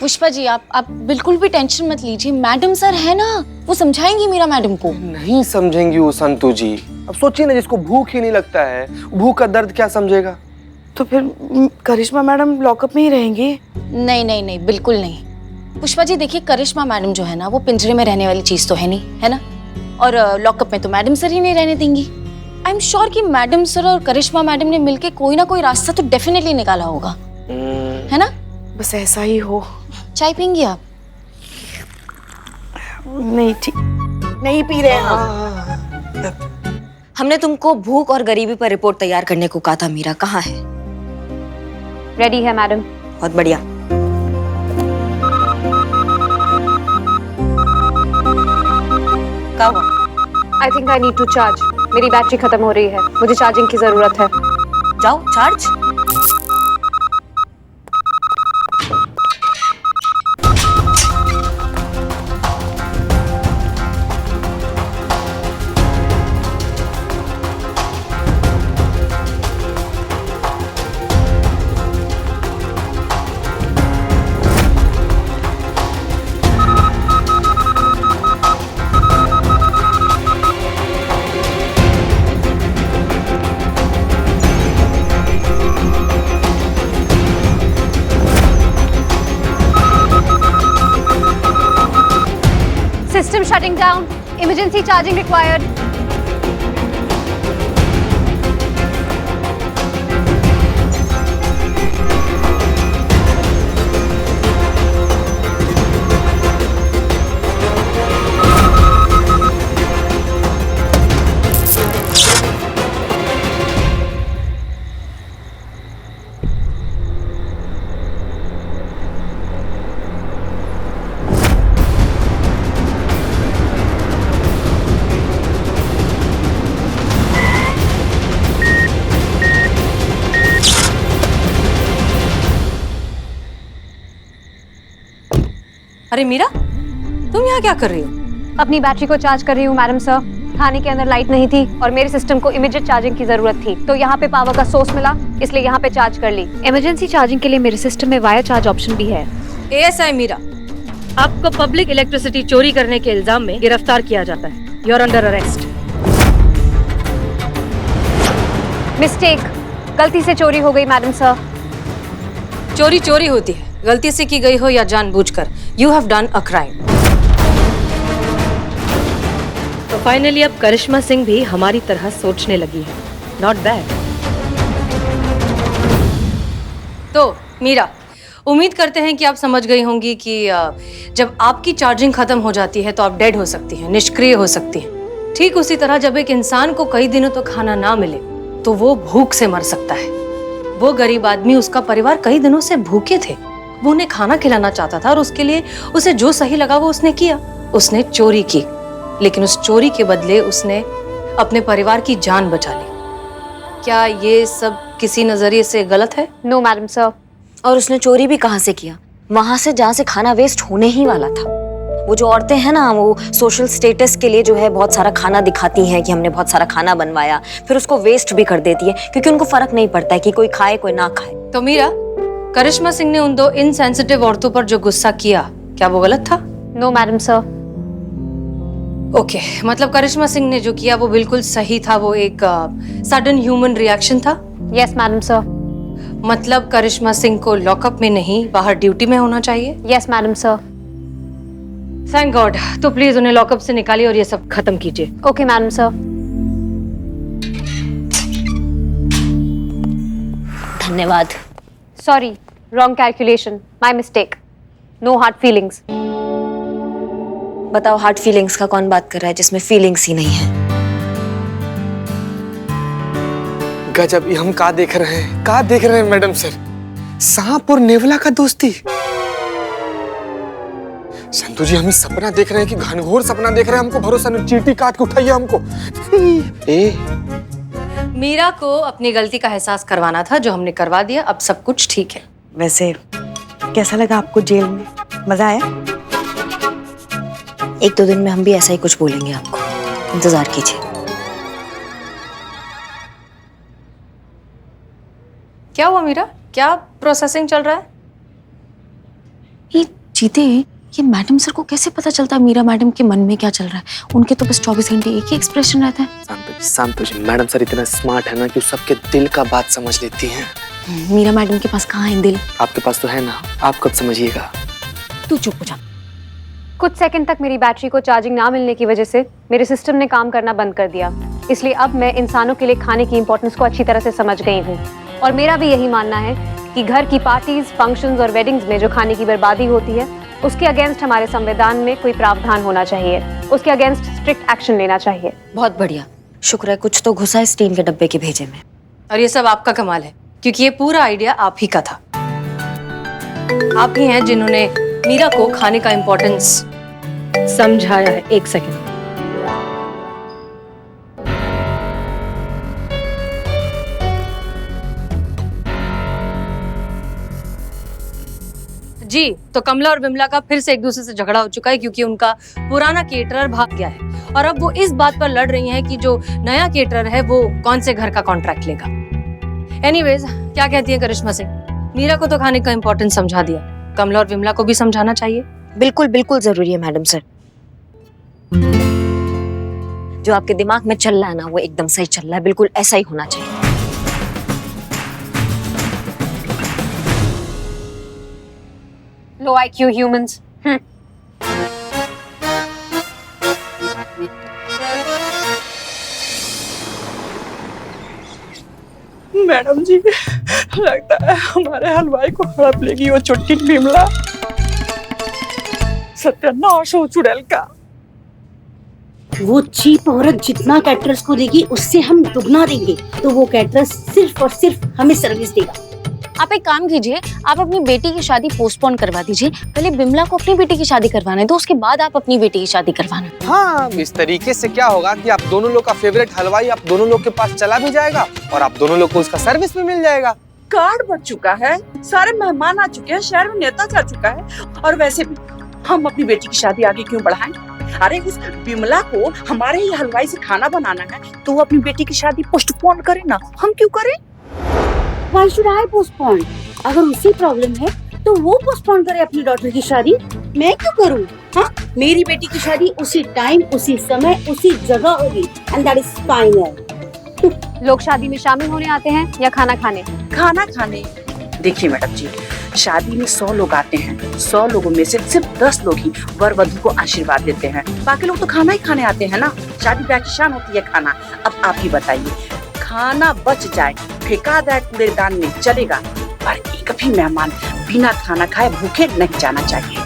पुष्पा जी आप बिल्कुल भी टेंशन मत लीजिए, मैडम सर है ना, वो समझाएंगी मीरा मैडम को। नहीं समझेंगी वो संतू जी। अब सोचिए ना, जिसको भूख ही नहीं लगता है, भूख का दर्द क्या समझेगा। तो फिर करिश्मा मैडम लॉकअप में ही रहेंगी? नहीं नहीं नहीं, बिल्कुल नहीं। पुष्पा जी देखिए, करिश्मा मैडम जो है ना, वो पिंजरे में रहने वाली चीज तो है नहीं, है ना। और लॉकअप में तो मैडम सर ही नहीं रहने देंगी। आई एम श्योर कि मैडम सर और करिश्मा मैडम ने मिलके कोई ना कोई रास्ता तो डेफिनेटली निकाला होगा, है ना। बस ऐसा ही हो। चाय पीएंगी आप? नहीं ठीक, नहीं पी रहे हम। हमने तुमको भूख और गरीबी पर रिपोर्ट तैयार करने को कहा था मीरा, कहाँ है? रेडी है मैडम। बहुत बढ़िया। क्या हुआ? I think I need to charge. मेरी बैटरी खत्म हो रही है, मुझे चार्जिंग की जरूरत है। जाओ charge. System shutting down. Emergency charging required. अरे मीरा, तुम यहाँ क्या कर रही हो? अपनी बैटरी को चार्ज कर रही हूँ मैडम सर। थाने के अंदर लाइट नहीं थी और मेरे सिस्टम को इमीडिएट चार्जिंग की जरूरत थी, तो यहाँ पे पावर का सोर्स मिला, इसलिए यहाँ पे चार्ज कर ली। इमरजेंसी चार्जिंग के लिए मेरे सिस्टम में वायर चार्ज ऑप्शन भी है। एएसआई मीरा, आपको पब्लिक इलेक्ट्रिसिटी चोरी करने के इल्जाम में गिरफ्तार किया जाता है। You are under arrest. Mistake, गलती से चोरी हो गई मैडम सर। चोरी चोरी होती है, गलती से की गई हो या जानबूझकर। You have done a crime. तो फाइनली अब करिश्मा सिंह भी हमारी तरह सोचने लगी है। Not bad. तो मीरा, उम्मीद करते हैं कि आप समझ गई होंगी कि जब आपकी चार्जिंग खत्म हो जाती है तो आप डेड हो सकती हैं, निष्क्रिय हो सकती हैं। ठीक उसी तरह जब एक इंसान को कई दिनों तक खाना ना मिले तो वो भूख से मर सकता है। वो गरीब आदमी, उसका परिवार कई दिनों से भूखे थे। वो उन्हें खाना खिलाना चाहता था और उसके लिए उसे जो सही लगा वो उसने किया। उसने चोरी की, लेकिन उस चोरी के बदले उसने अपने परिवार की जान बचा ली। क्या ये सब किसी नजरिए से गलत है? No madam sir. और उसने चोरी भी कहाँ से किया? वहां से जहाँ से खाना वेस्ट होने ही वाला था। वो जो औरतें हैं ना, वो सोशल स्टेटस के लिए जो है बहुत सारा खाना दिखाती हैं कि हमने बहुत सारा खाना बनवाया, फिर उसको वेस्ट भी कर देती है क्योंकि उनको फर्क नहीं पड़ता है कि कोई खाए कोई ना खाए। तो मीरा, करिश्मा सिंह ने उन दो इनसेंसिटिव औरतों पर जो गुस्सा किया, क्या वो गलत था? No madam sir. ओके, मतलब करिश्मा सिंह ने जो किया वो बिल्कुल सही था। वो एक सडन ह्यूमन रिएक्शन था। Yes madam sir. मतलब करिश्मा सिंह को लॉकअप में नहीं, बाहर ड्यूटी में होना चाहिए। Yes madam sir. Thank God. तो प्लीज उन्हें लॉकअप से निकालिए और ये सब खत्म कीजिए। Okay madam sir. धन्यवाद। Sorry, wrong calculation, my mistake. No hard feelings. बताओ, हार्ट फीलिंग्स का कौन बात कर रहा है जिसमें फीलिंग्स ही नहीं है? गजब, ये हम का देख रहे हैं, का देख रहे हैं मैडम सर? सांप और नेवला का दोस्ती। संतू जी, हम सपना देख रहे हैं कि घनघोर सपना देख रहे हैं? हमको भरोसा नहीं, चींटी काट के उठाइए हमको। मीरा को अपनी गलती का एहसास करवाना था, जो हमने करवा दिया। अब सब कुछ ठीक है। वैसे कैसा लगा आपको जेल में? मजा आया? 1-2 दिन में हम भी ऐसा ही कुछ बोलेंगे आपको, इंतजार कीजिए। क्या हुआ मीरा? क्या प्रोसेसिंग चल रहा है? ये जीते, ये मैडम सर को कैसे पता चलता है मीरा मैडम के मन में क्या चल रहा है? उनके तो बस 24 घंटे एक ही एक्सप्रेशन रहता है। शांतु जी, मैडम सर इतना स्मार्ट है ना कि वो सबके दिल का बात समझ लेती हैं। मीरा मैडम के पास कहाँ है दिल? आपके पास तो है ना, आप कब समझिएगा। तू चुप हो जा। कुछ सेकंड तक मेरी बैटरी को चार्जिंग ना मिलने की वजह से मेरे सिस्टम ने काम करना बंद कर दिया। इसलिए अब मैं इंसानों के लिए खाने की इंपॉर्टेंस को अच्छी तरह से समझ गई हूँ। और मेरा भी यही मानना है कि घर की पार्टीज, फंक्शंस और वेडिंग्स में जो खाने की बर्बादी होती है, उसके अगेंस्ट हमारे संविधान में कोई प्रावधान होना चाहिए। उसके अगेंस्ट स्ट्रिक्ट एक्शन लेना चाहिए। बहुत बढ़िया, शुक्र है कुछ तो घुसा है स्टील के डब्बे के भेजे में। और ये सब आपका कमाल है, क्योंकि ये पूरा आइडिया आप ही का था। आप ही हैं जिन्होंने मीरा को खाने का इम्पोर्टेंस समझाया है। एक सेकंड, जी तो कमला और विमला का फिर से एक दूसरे से झगड़ा हो चुका है, क्योंकि उनका पुराना केटरर भाग गया है और अब वो इस बात पर लड़ रही हैं कि जो नया केटरर है वो कौन से घर का कॉन्ट्रैक्ट लेगा। एनीवेज, क्या कहती है करिश्मा सिंह? मीरा को तो खाने का इम्पोर्टेंस समझा दिया, कमला और विमला को भी समझाना चाहिए। बिल्कुल बिल्कुल जरूरी है मैडम सर। जो आपके दिमाग में चल रहा है ना, वो एकदम सही चल रहा है, बिल्कुल ऐसा ही होना चाहिए। लो IQ ह्यूमंस। मैडम जी, लगता है हमारे हलवाई को हड़प लेगी वो चुटकी बिमला। सत्यानाश हो चुड़ैल का। वो चीप औरत जितना कैटरस को देगी उससे हम दुगना देंगे, तो वो कैटरस सिर्फ और सिर्फ हमें सर्विस देगा। आप एक काम कीजिए, आप अपनी बेटी की शादी पोस्टपोन करवा दीजिए। पहले बिमला को अपनी बेटी की शादी करवाने दो, उसके बाद आप अपनी बेटी की शादी करवाना। हाँ, इस तरीके से क्या होगा कि आप दोनों लोग का फेवरेट हलवाई आप दोनों लोग के पास चला भी जाएगा और आप दोनों लोग को उसका सर्विस भी मिल जाएगा। कार्ड बढ़ चुका है, सारे मेहमान आ चुके हैं, शहर में नेता जा चुका है। और वैसे भी हम अपनी बेटी की शादी आगे क्यों बढ़ाएं? अरे उस बिमला को हमारे ही हलवाई से खाना बनाना है, तो वो अपनी बेटी की शादी पोस्टपोन करे ना, हम क्यों करें? Why should I postpone? अगर उसी प्रॉब्लम है तो वो पोस्टपोन करे अपनी डॉटर की शादी, मैं क्यों करूँ? हाँ, मेरी बेटी की शादी उसी टाइम, उसी समय, उसी जगह होगी, and that is final. लोग शादी में शामिल होने आते हैं या खाना खाने? खाना खाने। देखिए मैडम जी, शादी में 100 लोग आते हैं, 100 लोगों में से सिर्फ 10 लोग ही वर वधू को आशीर्वाद देते हैं, बाकी लोग तो खाना ही खाने आते हैं ना। शादी ब्याह की शान होती है खाना। अब आप ही बताइए, खाना बच जाए, फेंका जाए कूड़ेदान में, चलेगा, पर एक भी मेहमान बिना खाना खाए भूखे नहीं जाना चाहिए।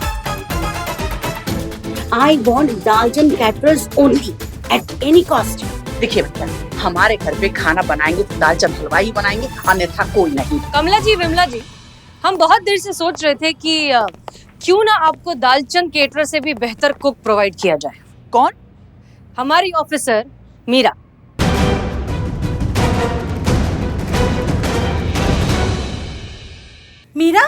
I want दालचन caterers only at any cost. देखिए भैया, हमारे घर पे खाना बनाएंगे तो दालचन हलवा ही बनाएंगे, अन्यथा कोई नहीं। कमला जी, विमला जी, हम बहुत देर से सोच रहे थे कि क्यों ना आपको दालचंद केटरर से भी बेहतर कुक प्रोवाइड किया जाए। कौन? हमारी ऑफिसर मीरा। मीरा,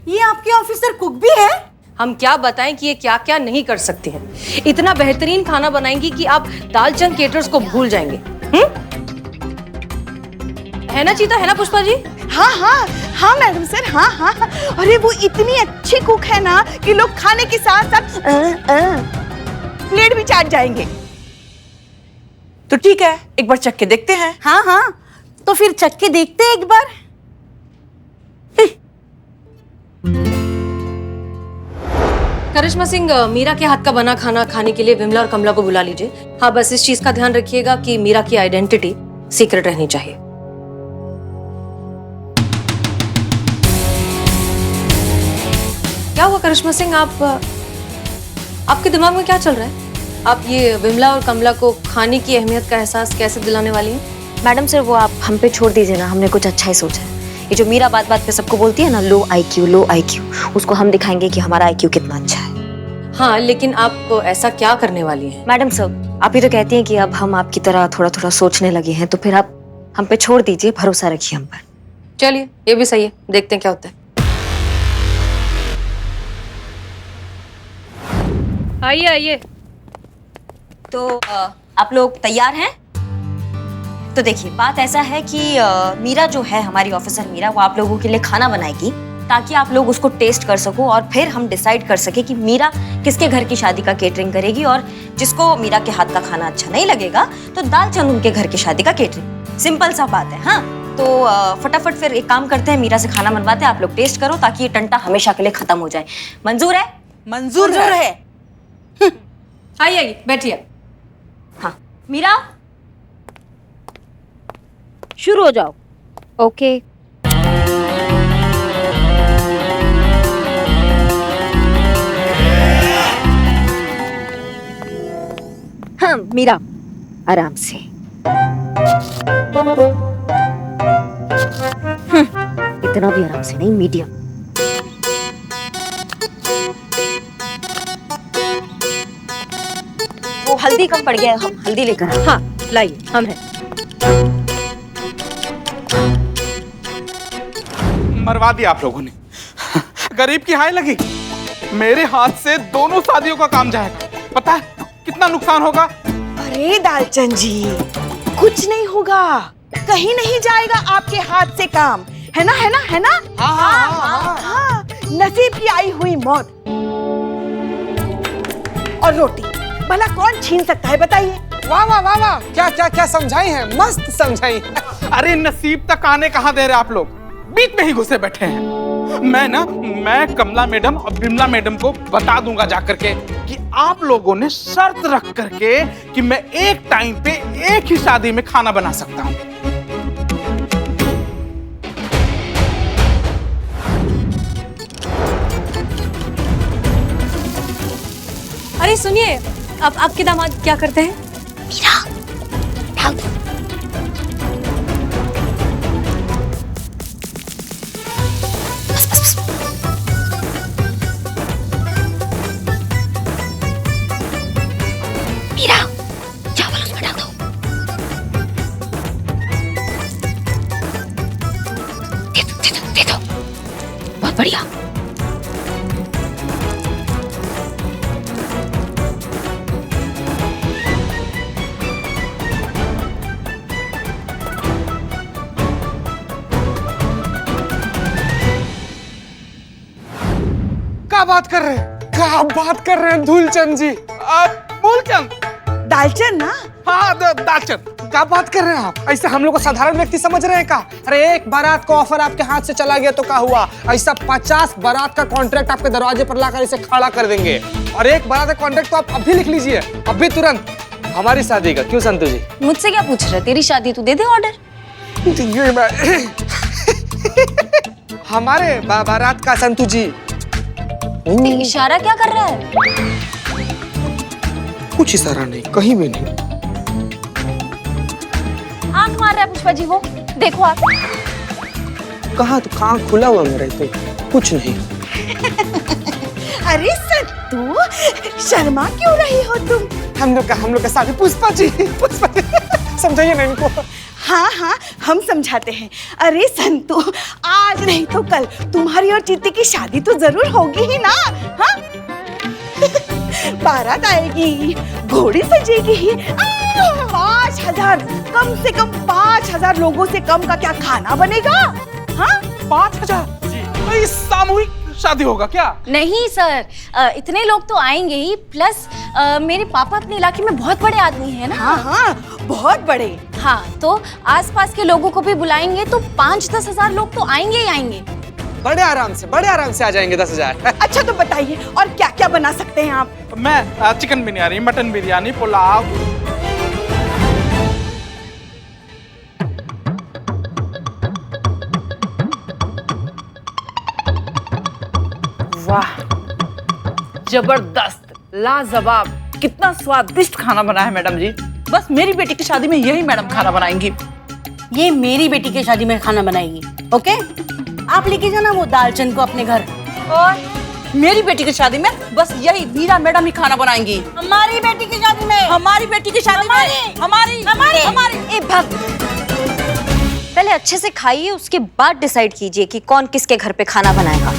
ये आपके ऑफिसर कुक भी है? हम क्या बताएं कि ये क्या क्या नहीं कर सकती हैं। इतना बेहतरीन खाना बनाएंगी कि आप दालचंद केटरर्स को भूल जाएंगे। है ना चीता, है ना पुष्पा जी? हाँ हाँ हाँ मैडम सर, हाँ हाँ। अरे वो इतनी अच्छी कुक है ना कि लोग खाने के साथ साथ प्लेट भी चाट जाएंगे। तो ठीक है, एक बार चख के देखते हैं। हाँ हाँ, तो फिर चख के देखते हैं एक बार। करिश्मा सिंह, मीरा के हाथ का बना खाना खाने के लिए विमला और कमला को बुला लीजिए। हाँ, बस इस चीज का ध्यान रखिएगा कि मीरा की आइडेंटिटी सीक्रेट रहनी चाहिए। क्या हुआ करिश्मा सिंह, आपके दिमाग में क्या चल रहा है? आप ये विमला और कमला को खाने की अहमियत का एहसास कैसे दिलाने वाली हैं? मैडम सर, वो आप हम पे छोड़ दीजिए ना, हमने कुछ अच्छा ही सोचा है। ये जो मीरा बात बात पे सबको बोलती है ना, लो IQ, उसको हम दिखाएंगे कि हमारा IQ कितना अच्छा है। हाँ, लेकिन आप ऐसा क्या करने वाली हैं? मैडम सर, आप ही तो कहती हैं कि अब हम आपकी तरह थोड़ा थोड़ा सोचने लगे हैं, तो फिर आप हम पे छोड़ दीजिए, भरोसा रखिए हम पर। चलिए, ये भी सही है, देखते हैं क्या होता है। आइए आइए। तो आप लोग तैयार हैं? तो देखिए, बात ऐसा है कि मीरा जो है, हमारी ऑफिसर मीरा, वो आप लोगों के लिए खाना बनाएगी ताकि आप लोग उसको टेस्ट कर सको और फिर हम डिसाइड कर सके कि मीरा किसके घर की शादी का केटरिंग करेगी, और जिसको मीरा के हाथ का खाना अच्छा नहीं लगेगा तो दालचंद उनके घर की शादी का केटरिंग। सिंपल सा बात है। हाँ, तो फटाफट फिर एक काम करते हैं, मीरा से खाना बनवाते हैं, आप लोग टेस्ट करो ताकि ये टंटा हमेशा के लिए खत्म हो जाए। मंजूर है? मंजूर है। आइए बैठिए। हाँ मीरा, शुरू हो जाओ। ओके। हाँ मीरा, आराम से। इतना भी आराम से नहीं, मीडियम। वो हल्दी कम पड़ गया है, हम हल्दी लेकर आए। हाँ लाइए, हम हैं। मरवा दिया आप लोगों ने। गरीब की हाय लगी। मेरे हाथ से दोनों शादियों का काम जाएगा। पता है कितना नुकसान होगा? अरे दालचंद जी, कुछ नहीं होगा, कहीं नहीं जाएगा आपके हाथ से काम, है ना, है ना, है ना? हाँ, नसीब की आई हुई मौत। और रोटी भला कौन छीन सकता है, बताइए? वाह वाह वाह वाह, क्या क्या क्या समझाई है, मस्त समझाई है। अरे नसीब तक आने कहाँ दे रहे आप लोग, बीच में ही घुसे बैठे हैं। मैं कमला मैडम और बिमला मैडम को बता दूंगा जाकर के कि आप लोगों ने शर्त रख करके कि मैं एक टाइम पे एक ही शादी में खाना बना सकता हूँ। अरे सुनिए, अब आपके दामाद क्या करते हैं? मीरा, डाल दो। बस बस बस। मीरा, चावल उसमें डाल दो। दे दो। बहुत बढ़िया। क्या बात कर रहे हैं, क्या बात कर रहे हैं धूलचंद जी? मूलचंद। दालचंद ना? हाँ दालचंद। क्या बात कर रहे हैं आप? ऐसे हम लोग को साधारण व्यक्ति समझ रहे हैं क्या? अरे एक बारात का ऑफर आपके हाथ से चला गया तो क्या हुआ? ऐसा 50 बारात का कॉन्ट्रैक्ट आपके दरवाजे पर लाकर इसे खड़ा कर देंगे। और एक बारात का कॉन्ट्रैक्ट तो आप अभी लिख लीजिए, अभी तुरंत, हमारी शादी का। क्यों संतु जी? मुझसे क्या पूछ रहे? तेरी शादी, तू दे दे ऑर्डर। हमारे बारात का संतु जी। इशारा क्या कर रहा है? कुछ इशारा नहीं, कहीं भी नहीं। आंख मार रहा है पुष्पा जी, वो देखो आप। कहाँ तो कहाँ खुला हुआ मेरा तो कुछ नहीं। अरे सत्तू, शर्मा क्यों रही हो तुम? हम लोग का शादी। पुष्पा जी समझाइए ना इनको। हाँ, हम समझाते हैं। अरे संतू, आज नहीं तो कल तुम्हारी और चीती की शादी तो जरूर होगी ही ना? हाँ? बारात आएगी, घोड़ी सजेगी, 5,000, कम से कम 5,000 लोगों से कम का क्या खाना बनेगा? हाँ? 5,000? इस सामूहिक शादी होगा क्या? नहीं सर, इतने लोग तो आएंगे ही, प्लस मेरे पापा अपने इलाके में बहुत बड़े आदमी हैं ना। हाँ, बहुत बड़े। हाँ, तो आसपास के लोगों को भी बुलाएंगे तो 5-10 हजार लोग तो आएंगे ही आएंगे। बड़े आराम से आ जाएंगे 10,000। अच्छा तो बताइए, और क्या क्या बना सकते हैं आप? मैं चिकन बिरयानी, मटन बिरयानी, पुलाव। वाह, जबरदस्त, लाजवाब, कितना स्वादिष्ट खाना बना है मैडम जी। बस मेरी बेटी की शादी में यही मैडम खाना बनाएंगी। ये मेरी बेटी की शादी में खाना बनाएगी, ओके? आप लेके जाना वो दालचंद को अपने घर। और मेरी बेटी की शादी में बस यही मीरा मैडम ही खाना बनाएंगी। हमारी बेटी की शादी में, हमारी बेटी की शादी में हमारी। ए भाग। पहले अच्छे से खाइए, उसके बाद डिसाइड कीजिए कि कौन किसके घर पे खाना बनाएगा।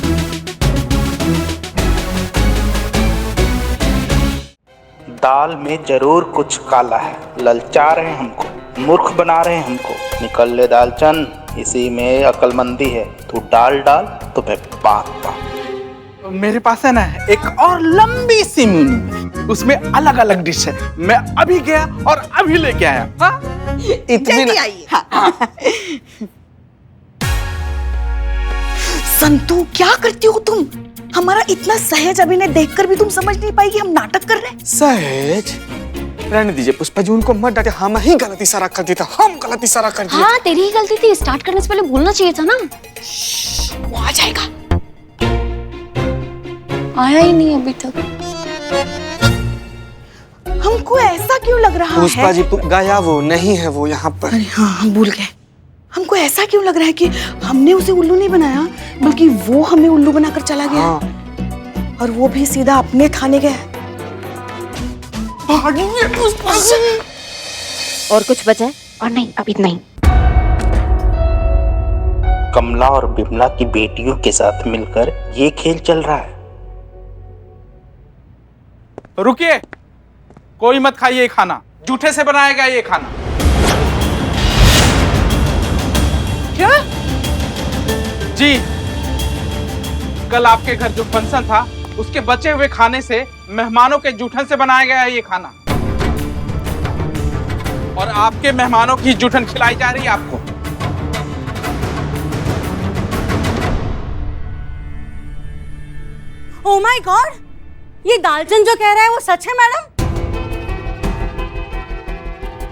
दाल में जरूर कुछ काला है, ललचा रहे हैं हमको, मूर्ख बना रहे हैं हमको। निकल ले दालचंद। इसी में अक्लमंदी है। तू डाल डाल तो मैं बात बात। मेरे पास है ना एक और लंबी सी मेनू है, उसमें अलग अलग डिश है। मैं अभी गया और अभी लेके आया। हाँ? जल्दी आइए। हाँ। संतू क्या करती हो तुम? हमारा इतना सहज अभिनय देखकर भी तुम समझ नहीं पाई कि हम नाटक कर रहे हैं। सहज रहने दीजिए पुष्पा जी, उनको मत डांटे। हम ही गलती सारा कर दिया था, हम गलती सारा कर दिया। हाँ तेरी ही गलती थी, स्टार्ट करने से पहले बोलना चाहिए था ना। वो आ जाएगा। आया ही नहीं अभी तक। हमको ऐसा क्यों लग रहा पुष्पा है? जी गया, वो नहीं है वो यहाँ पर। अरे हाँ, हम भूल गए। हमको ऐसा क्यों लग रहा है कि हमने उसे उल्लू नहीं बनाया, बल्कि वो हमें उल्लू बनाकर चला गया। हाँ। और वो भी सीधा अपने थाने गया। और कुछ बचा है? और नहीं, अब इतना ही। कमला और बिमला की बेटियों के साथ मिलकर ये खेल चल रहा है। रुकिए, कोई मत खाइए खाना, जूठे से बनाया गया ये खाना। क्या? जी, कल आपके घर जो फंक्शन था उसके बचे हुए खाने से मेहमानों के जूठन से बनाया गया है ये खाना, और आपके मेहमानों की जूठन खिलाई जा रही है आपको। ओह माय गॉड, ये दालचंद जो कह रहा है वो सच है मैडम?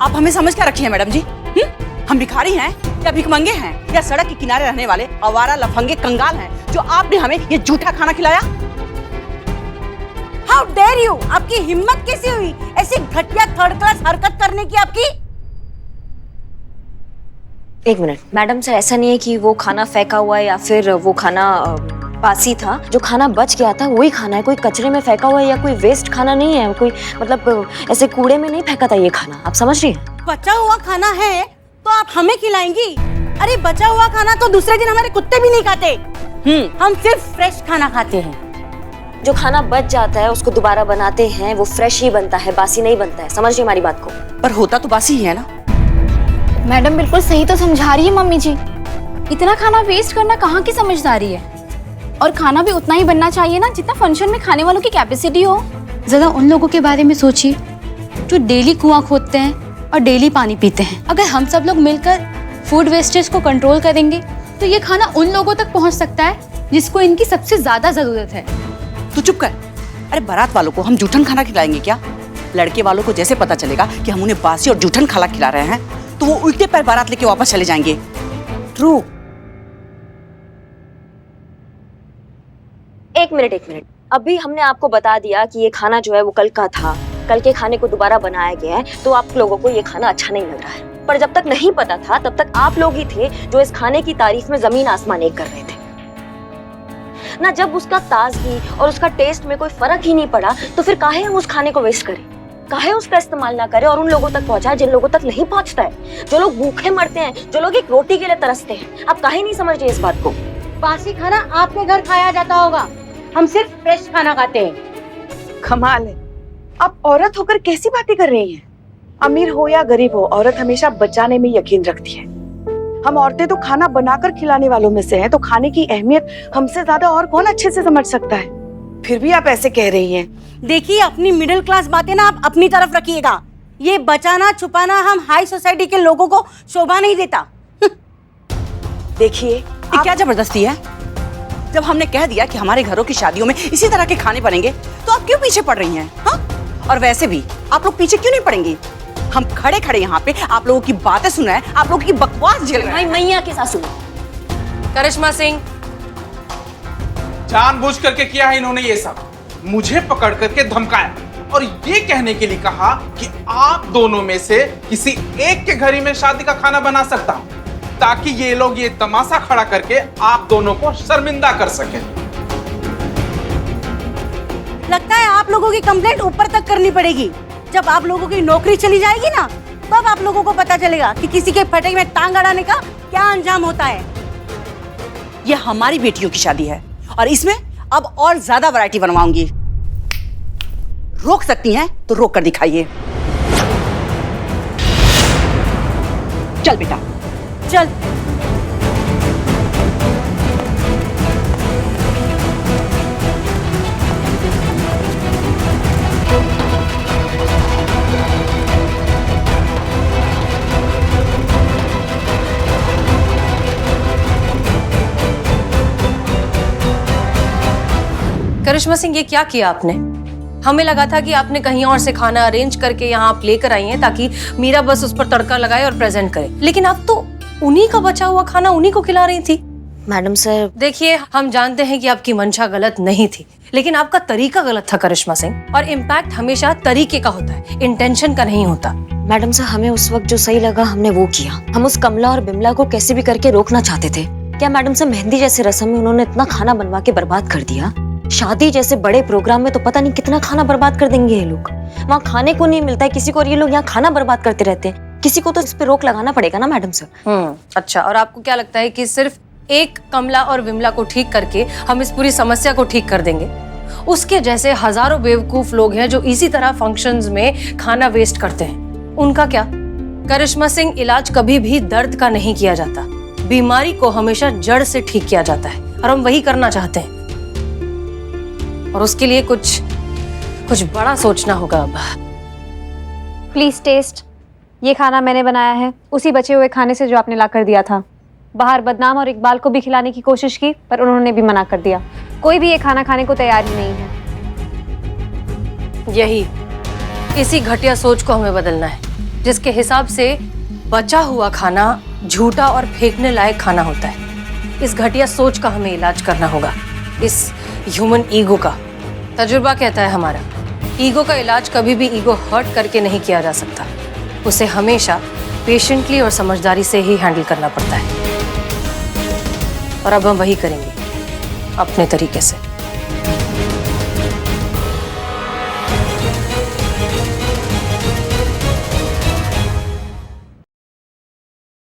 आप हमें समझ क्या रखी है मैडम जी? हम भिखारी हैं या भिखमंगे हैं या सड़क के किनारे रहने वाले आवारा लफंगे कंगाल हैं जो आपने हमें ये झूठा खाना खिलाया? हाउ डेयर यू, आपकी हिम्मत कैसी हुई ऐसी घटिया थर्ड क्लास हरकत करने की आपकी? एक मिनट मैडम सर, ऐसा नहीं है कि वो खाना फेंका हुआ है या फिर वो खाना बासी था। जो खाना बच गया था वही खाना है, कोई कचरे में फेंका हुआ है या कोई वेस्ट खाना नहीं है, कोई मतलब ऐसे कूड़े में नहीं फेंका था ये खाना। आप समझ रही हैं? बचा हुआ खाना है तो आप हमें खिलाएंगी? अरे बचा हुआ खाना तो दूसरे दिन हमारे कुत्ते भी नहीं खाते। हम सिर्फ फ्रेश खाना खाते हैं। जो खाना बच जाता है उसको दोबारा बनाते हैं, वो फ्रेश ही बनता है, बासी नहीं बनता है। समझ रही हमारी बात को? पर होता तो बासी ही है ना। मैडम बिल्कुल सही तो समझा रही है मम्मी जी। इतना खाना वेस्ट करना कहाँ की समझदारी है? और खाना भी उतना ही बनना चाहिए ना जितना फंक्शन में खाने वालों की कैपेसिटी हो। ज़रा उन लोगों के बारे में सोचिए जो डेली कुआं खोदते हैं और डेली पानी पीते हैं। अगर हम सब लोग मिलकर फूड वेस्टेज को कंट्रोल करेंगे तो ये खाना उन लोगों तक पहुंच सकता है जिसको इनकी सबसे ज्यादा जरूरत है। तू चुप कर। अरे बारात वालों को हम जूठन खाना खिलाएंगे क्या? लड़के वालों को जैसे पता चलेगा कि हम उन्हें बासी और जूठन खाना खिला रहे हैं तो वो उल्टे पैर बारात लेके वापस चले जाएंगे। ट्रू। एक मिनट, अभी हमने आपको बता दिया कि ये खाना जो है वो कल का था, कल के खाने को दोबारा बनाया गया है, तो आप लोगों को ये खाना अच्छा नहीं लग रहा है। पर जब तक नहीं पता था तब तक आप लोग ही थे जो इस खाने की तारीफ में जमीन आसमान एक कर रहे थे ना। जब उसका ताजगी और उसका टेस्ट में कोई फर्क ही नहीं पड़ा तो फिर काहे हम उस खाने को वेस्ट करें, काहे उसका इस्तेमाल ना करें और उन लोगों तक पहुंचाए जिन लोगों तक नहीं पहुंचता है, जो लोग भूखे मरते हैं, जो लोग एक रोटी के लिए तरसते हैं। आप काहे नहीं समझ रहे इस बात को? बासी खाना आपके घर खाया जाता होगा, हम सिर्फ फ्रेश खाना खाते हैं। कमाल है, आप औरत होकर कैसी बातें कर रही हैं? अमीर हो या गरीब हो, औरत हमेशा बचाने में यकीन रखती है। हम औरतें तो खाना बनाकर खिलाने वालों में से हैं, तो खाने की अहमियत हमसे ज्यादा और कौन अच्छे से समझ सकता है? फिर भी आप ऐसे कह रही हैं। देखिए अपनी मिडिल क्लास बातें ना आप अपनी तरफ रखिएगा। ये बचाना छुपाना हम हाई सोसाइटी के लोगों को शोभा नहीं देता। देखिए ये क्या जबरदस्ती है? जब हमने कह दिया कि हमारे घरों की शादियों में इसी तरह के खाने बनेंगे तो आप क्यों पीछे पड़ रही हैं? हाँ? और वैसे भी आप लोग पीछे क्यों नहीं पड़ेंगे? हम खड़े खड़े यहाँ पे आप लोगों की बातें सुन रहे हैं, आप लोगों की बकवास झेल रहे हैं। मैया के सासू करिश्मा सिंह, जानबूझ करके किया है इन्होंने ये सब। मुझे पकड़ करके धमकाया और ये कहने के लिए कहा कि आप दोनों में से किसी एक के घर ही में शादी का खाना बना सकता हूं, ताकि ये लोग ये तमाशा खड़ा करके आप दोनों को शर्मिंदा कर सके। लगता है आप लोगों की कंप्लेंट ऊपर तक करनी पड़ेगी। जब आप लोगों की नौकरी चली जाएगी ना, तब आप लोगों को पता चलेगा कि किसी के फटे में टांग अड़ाने का क्या अंजाम होता है। ये हमारी बेटियों की शादी है और इसमें अब और ज्यादा वैरायटी बनवाऊंगी। रोक सकती हैं तो रोक कर दिखाइए। चल बेटा चल। करिश्मा सिंह, ये क्या किया आपने? हमें लगा था कि आपने कहीं और से खाना अरेंज करके यहाँ आप लेकर आई हैं ताकि मीरा बस उस पर तड़का लगाए और प्रेजेंट करे, लेकिन आप तो उन्हीं का बचा हुआ खाना उन्हीं को खिला रही थी। मैडम सर, देखिए, हम जानते हैं कि आपकी मंशा गलत नहीं थी, लेकिन आपका तरीका गलत था करिश्मा सिंह, और इम्पैक्ट हमेशा तरीके का होता है, इंटेंशन का नहीं होता। मैडम सर, हमें उस वक्त जो सही लगा हमने वो किया। हम उस कमला और बिमला को कैसे भी करके रोकना चाहते थे। क्या मैडम सर, मेहंदी जैसे रस्म में उन्होंने इतना खाना बनवा के बर्बाद कर दिया। शादी जैसे बड़े प्रोग्राम में तो पता नहीं कितना खाना बर्बाद कर देंगे ये लोग। वहाँ खाने को नहीं मिलता है किसी को, और ये लोग यहाँ खाना बर्बाद करते रहते हैं। किसी को तो इस पे रोक लगाना पड़ेगा ना मैडम सर। अच्छा, और आपको क्या लगता है कि सिर्फ एक कमला और विमला को ठीक करके हम इस पूरी समस्या को ठीक कर देंगे? उसके जैसे हजारों बेवकूफ लोग हैं जो इसी तरह फंक्शंस में खाना वेस्ट करते हैं। उनका क्या? करिश्मा सिंह, इलाज कभी भी दर्द का नहीं किया जाता, बीमारी को हमेशा जड़ से ठीक किया जाता है, और हम वही करना चाहते हैं। और उसके लिए कुछ बड़ा सोचना होगा अब। Please taste. ये खाना मैंने बनाया है, उसी बचे हुए खाने से जो आपने ला कर दिया था। बाहर बदनाम और इकबाल को भी खिलाने की कोशिश की, पर उन्होंने भी मना कर दिया। कोई भी ये खाना खाने को तैयार ही नहीं है। इसी घटिया सोच को हमें बदलना है, जिसके हिसाब से बचा हुआ खाना झूठा और फेंकने लायक खाना होता है। इस घटिया सोच का हमें इलाज करना होगा, इस ह्यूमन ईगो का। तजुर्बा कहता है हमारा, ईगो का इलाज कभी भी ईगो हर्ट करके नहीं किया जा सकता, उसे हमेशा पेशेंटली और समझदारी से ही हैंडल करना पड़ता है। और अब हम वही करेंगे अपने तरीके से।